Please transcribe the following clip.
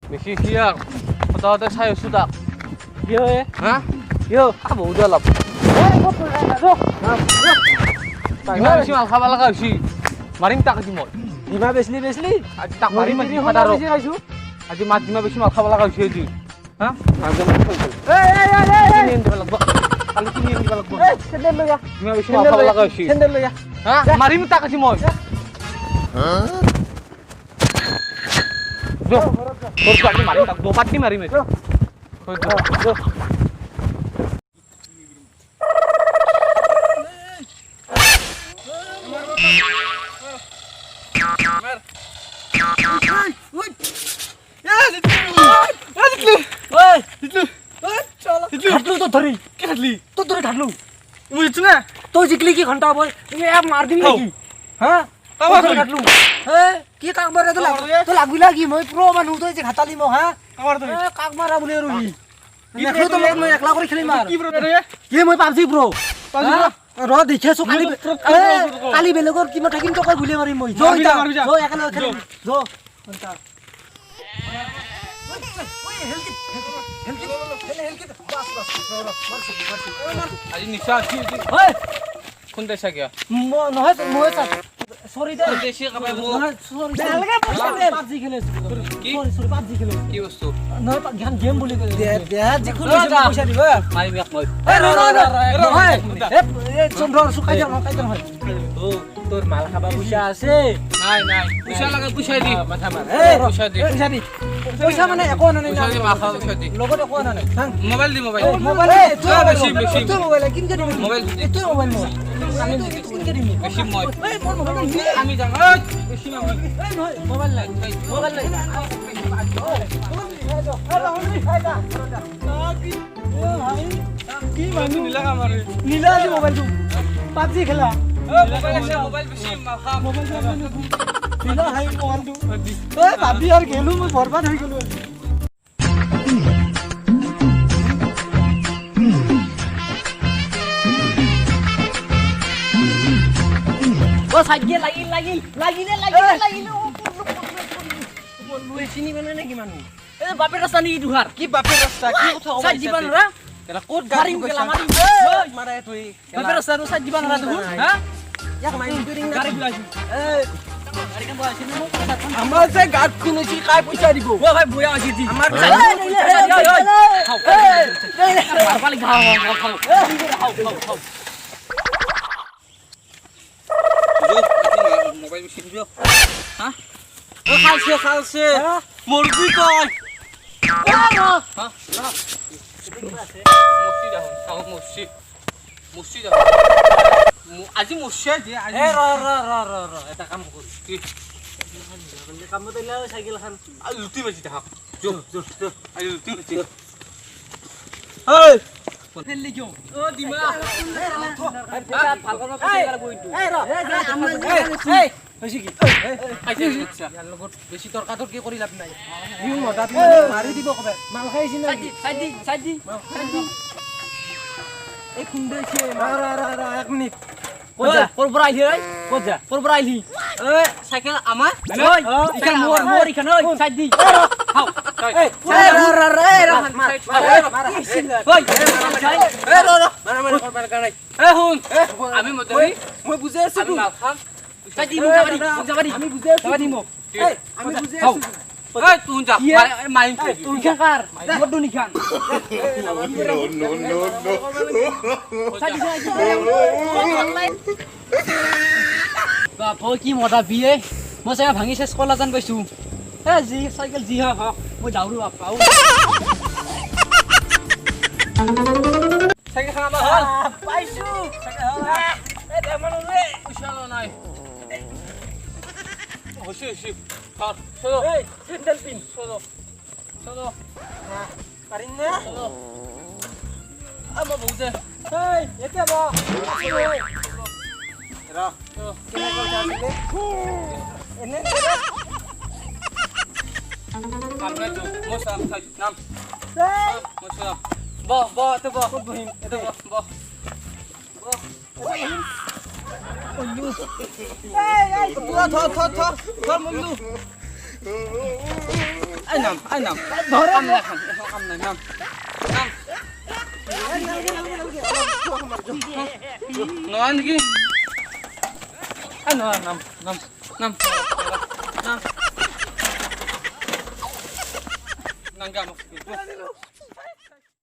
বেছি সিয়াক হঠাতে চাই আছো তাক কি হয় হা কিয় খাব দে অলপ ইমান বেছি মাল খাব লগা হৈছে মাৰিম তাক আজি মই ডিমা বেচলি আজি তাক মাৰিম আজি সদায় আজি মাছ ডিমা বেছি মাল খাব লগা হৈছে আজি হা কিনি আনিব লাগিব কালি কিনি আনিব লাগিব চেন্দেল লৈ আহ ডিমা বেছি মাল খাব লগা হৈছে চেন্দেল লৈ আহ হা মাৰিম তাক আজি মই তোৰ পাটি মাৰিম তাক দুপাটি মাৰিম আজি तो जिकली की घंटा बोल ये आप मार दी नहीं हां तो काट लूं ए की काक मारे तो लागू लागी মই প্ৰো মানুহ তো যে ঘাটালি মো হা কাক মারা বলে রই দেখো তো মোক মই একলা করে খেলি মার কি ব্রো রে কি মই পাবজি ব্রো র দেখিছো খালি কালি বেলেগৰ কিমা থাকিম তো কই ভুলে মারি মই জো ইতা জো একলা খেলি জো ঘন্টা আজি নিশা কি কোন দেশা গিয়া নহয় মই সরি দে দেশে কাবাই মো সরি লাগে পাবজি খেলে কি সরি পাবজি খেলে কি বস্তু নহয় জ্ঞান গেম বুলি কয় দে যিখন পইচা দিব মাৰিম এক মই নহয় এ চন্দ্ৰ সুকাই যা কাই যা হয় ও তোর মাল খাবা পয়সা আছে নাই পইচা লাগে পইচা দি মাথা মার পইচা দি পয়সা মানে একো নাই পইচা দি মাখা পইচা দি লগত একো নাই মোবাইল দি মোবাইল বেশি তো মোবাইল কিনকে দিবি মোবাইল তো মোবাইল মই আমি কিনকে দিবি বেশি মই এই কোন মোবাইল আমি যাম বেশি আমি এই নহয় মোবাইল নাই কি মানুহ নীলা কামাৰে নীলা দি মোবাইলটো পাবজি খেলা মোবাইল আছে মোবাইল বেশি মাখা মোবাইল নীলা হাই মোবাইলটো এই ভাবি আর গেলু মই বরবাদ হৈ গলো ও সাইকে লাগিলে বলুই চিনি মানে নাকি মানুহ এ বাপের রাস্তা নি দুহার কি বাপের রাস্তা কি কথা সাই জীবন রা এলা কোট গাড়ি গাড়ি গেলা মারি মারা তুই বাপের রাস্তা নো সাই জীবন রা দুহার হ্যাঁ এক মাইন টুরিং না গাড়ি বুলাইছি এ গাড়ি কাম বসে নি আমার যে গাড় কিনেছি কাই পয়সা দিব ও ভাই বয়া আছে দি আমার মারপালি খাও মোবাইল বেশি দিও হ্যাঁ ও খালছে মুরগি কই মুসি যাও আজি মুসে যে এ র এটা কাম কর কি কাম তো লা সাইকেল খান লুটি বাজি থাক জো আই লুটি বাজি এই ফেললি কিও ও দিমা ভাল কথা কইলা বইটো এই র এই হইছে কি আইছে ইয়ার লগত বেশি তর্কাতর্কি কৰি লাভ নাই ইউ মটা মারি দিব কবে মাল খাইছি না সাইদি এই খুন্দেছে রা 1 মিনিট কোরবরা আইলি রে কোজা কোরবরা আইলি এ সাইকেল আমার ওই ইখান মোর ইখান ওই সাইদি হাও এই রা মার ওই এ র মারা করবার কানাই এ হুন আমি মতে মই বুঝে আছি আমি মাল খাম সাইদি মু যাবারি আমি বুঝে আছি যাবারি মু এই আমি বুঝে আছি এই তুই যা মাইন তুই কার বড় নিখান বাপ কি মজা বিয়ে মই চাই ভাঙি শেষ কলা জান পাইছো এ জি সাইকেল জি হা মই দাউৰু বাপাও সাইকেল খানা বা হল পাইছো সাইকেল হল এ দেমানো রে উশালো নাই হইছে কাট চলো এই স্যান্ডেল পিন চলো পারিন না চলো আমা বুঝে এই এতে বা রা কেনে কই যাইলে এনে আমরা তো মোসাম খাই নাম এই মোসাম ব তো ব বহিম এতো ব এই তুয়া থ মুন্ডু আই নাম ধরে কাম নাই কাম নাই নাম নয় নাকি নাম নাম নাম নাম নাম নাম